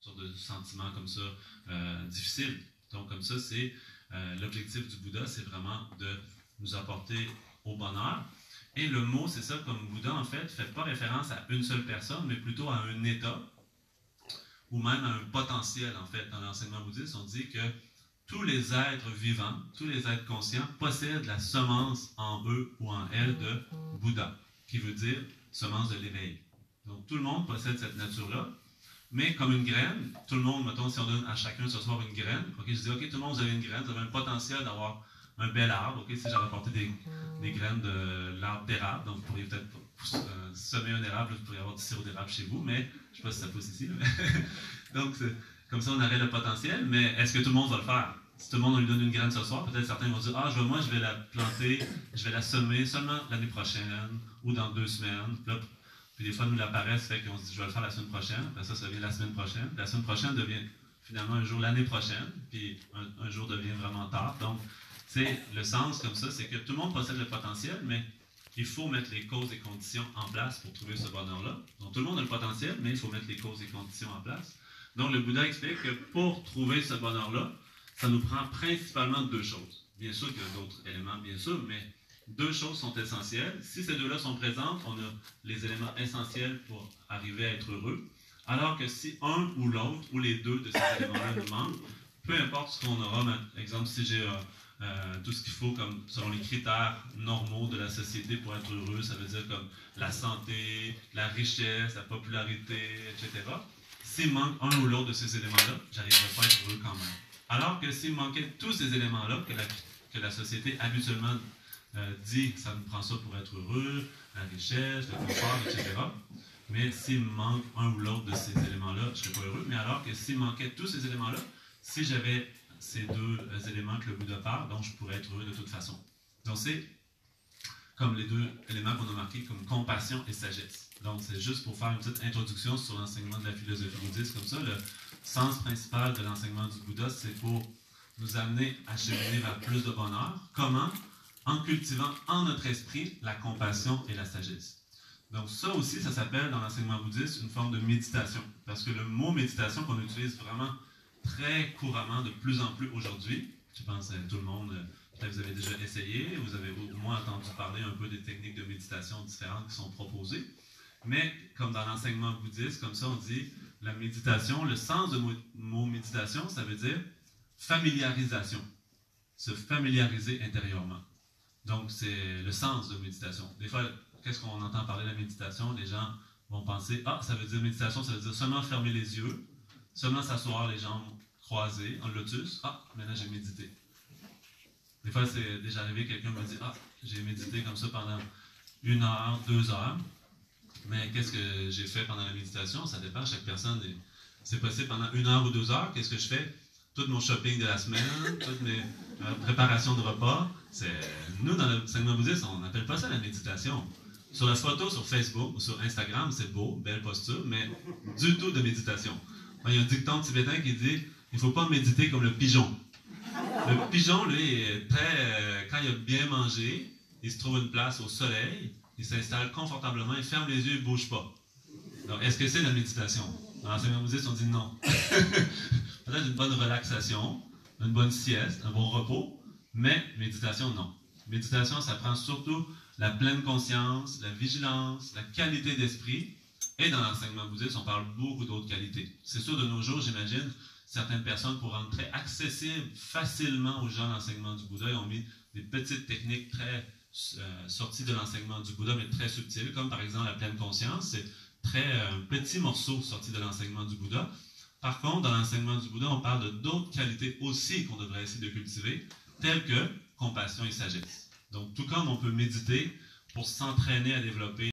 sortes de sentiments comme ça difficiles. Donc comme ça, c'est l'objectif du Bouddha, c'est vraiment de nous apporter au bonheur. Et le mot, c'est ça, comme Bouddha, en fait, ne fait pas référence à une seule personne, mais plutôt à un état, ou même à un potentiel, en fait. Dans l'enseignement bouddhiste, on dit que tous les êtres vivants, tous les êtres conscients, possèdent la semence en eux ou en elles de Bouddha, qui veut dire semence de l'éveil. Donc tout le monde possède cette nature-là, mais comme une graine, tout le monde, mettons, si on donne à chacun ce soir une graine, je dis, OK, tout le monde, vous avez une graine, vous avez un potentiel d'avoir un bel arbre, OK, si j'avais apporté des graines de l'arbre d'érable, donc vous pourriez peut-être semer un érable, vous pourriez avoir du sirop d'érable chez vous, mais je ne sais pas si ça pousse ici. Mais donc, comme ça, on aurait le potentiel, mais est-ce que tout le monde va le faire? Si tout le monde on lui donne une graine ce soir, peut-être certains vont dire, moi, je vais la planter, je vais la semer seulement l'année prochaine, ou dans 2 semaines. Puis des fois, nous, la paresse fait qu'on se dit, je vais le faire la semaine prochaine, après ça devient la semaine prochaine. La semaine prochaine devient finalement un jour l'année prochaine, puis un jour devient vraiment tard. Donc, le sens comme ça, c'est que tout le monde possède le potentiel, mais il faut mettre les causes et conditions en place pour trouver ce bonheur-là. Donc, tout le monde a le potentiel, mais il faut mettre les causes et conditions en place. Donc, le Bouddha explique que pour trouver ce bonheur-là, ça nous prend principalement 2 choses. Bien sûr qu'il y a d'autres éléments, bien sûr, mais 2 choses sont essentielles. Si ces 2-là sont présentes, on a les éléments essentiels pour arriver à être heureux. Alors que si un ou l'autre, ou les 2 de ces éléments-là nous manquent, peu importe ce qu'on aura, par exemple, si j'ai tout ce qu'il faut comme selon les critères normaux de la société pour être heureux, ça veut dire comme la santé, la richesse, la popularité, etc. S'il manque un ou l'autre de ces éléments-là, j'arriverai pas à être heureux quand même. Alors que s'il manquait tous ces éléments-là que la société habituellement dit que ça nous prend ça pour être heureux, la richesse, le confort, etc. Mais s'il me manque un ou l'autre de ces éléments-là, je ne serais pas heureux. Mais alors que s'il manquait tous ces éléments-là, si j'avais ces 2 éléments que le Bouddha parle, donc je pourrais être heureux de toute façon. Donc c'est comme les 2 éléments qu'on a marqués comme compassion et sagesse. Donc c'est juste pour faire une petite introduction sur l'enseignement de la philosophie bouddhiste comme ça. Le sens principal de l'enseignement du Bouddha, c'est pour nous amener à cheminer vers plus de bonheur. Comment? En cultivant en notre esprit la compassion et la sagesse. Donc ça aussi, ça s'appelle dans l'enseignement bouddhiste une forme de méditation. Parce que le mot méditation qu'on utilise vraiment très couramment de plus en plus aujourd'hui, je pense que tout le monde, peut-être vous avez déjà essayé, vous avez au moins entendu parler un peu des techniques de méditation différentes qui sont proposées, mais comme dans l'enseignement bouddhiste, comme ça on dit, la méditation, le sens du mot méditation, ça veut dire familiarisation, se familiariser intérieurement. Donc c'est le sens de méditation. Des fois, qu'est-ce qu'on entend parler de la méditation? Les gens vont penser, ça veut dire méditation, ça veut dire seulement fermer les yeux, seulement s'asseoir les jambes croisées en lotus. Maintenant j'ai médité. Des fois, c'est déjà arrivé, quelqu'un me dit, j'ai médité comme ça pendant 1 heure, 2 heures. Mais qu'est-ce que j'ai fait pendant la méditation? Ça dépend, chaque personne. C'est possible pendant 1 heure ou 2 heures. Qu'est-ce que je fais? Tout mon shopping de la semaine, toutes mes préparations de repas. Nous, dans l'enseignement bouddhiste, on n'appelle pas ça la méditation. Sur la photo sur Facebook ou sur Instagram, c'est beau, belle posture, mais du tout de méditation. Il y a un dicton tibétain qui dit « il ne faut pas méditer comme le pigeon ». Le pigeon, lui, est quand il a bien mangé, il se trouve une place au soleil, il s'installe confortablement, il ferme les yeux, il ne bouge pas. Donc, est-ce que c'est la méditation? Dans l'enseignement bouddhiste, on dit non. Peut-être une bonne relaxation, une bonne sieste, un bon repos, mais méditation, non. Méditation, ça prend surtout la pleine conscience, la vigilance, la qualité d'esprit. Et dans l'enseignement bouddhiste, on parle beaucoup d'autres qualités. C'est sûr, de nos jours, j'imagine, certaines personnes, pour rendre très accessible facilement aux gens l'enseignement du Bouddha, ils ont mis des petites techniques très sorties de l'enseignement du Bouddha, mais très subtiles, comme par exemple la pleine conscience. C'est un petit morceau sorti de l'enseignement du Bouddha. Par contre, dans l'enseignement du Bouddha, on parle de d'autres qualités aussi qu'on devrait essayer de cultiver, telles que compassion et sagesse. Donc, tout comme on peut méditer pour s'entraîner à développer